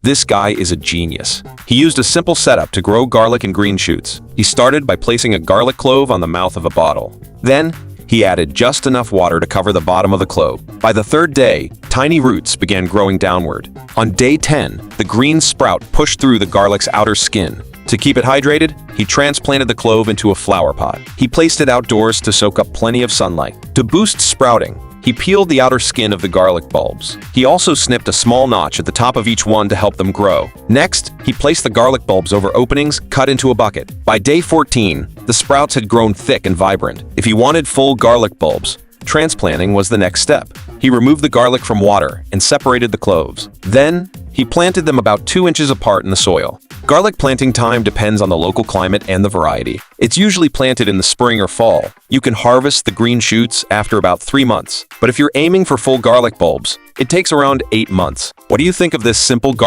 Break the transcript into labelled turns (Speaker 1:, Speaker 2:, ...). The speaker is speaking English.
Speaker 1: This guy is a genius. He used a simple setup to grow garlic and green shoots. He started by placing a garlic clove on the mouth of a bottle. Then, he added just enough water to cover the bottom of the clove. By the third day, tiny roots began growing downward. On day 10, the green sprout pushed through the garlic's outer skin. To keep it hydrated, he transplanted the clove into a flower pot. He placed it outdoors to soak up plenty of sunlight. To boost sprouting, he peeled the outer skin of the garlic bulbs. He also snipped a small notch at the top of each one to help them grow. Next, he placed the garlic bulbs over openings cut into a bucket. By day 14, the sprouts had grown thick and vibrant. If he wanted full garlic bulbs, transplanting was the next step. He removed the garlic from water and separated the cloves. Then, he planted them about 2 inches apart in the soil. Garlic planting time depends on the local climate and the variety. It's usually planted in the spring or fall. You can harvest the green shoots after about 3 months. But if you're aiming for full garlic bulbs, it takes around 8 months. What do you think of this simple garlic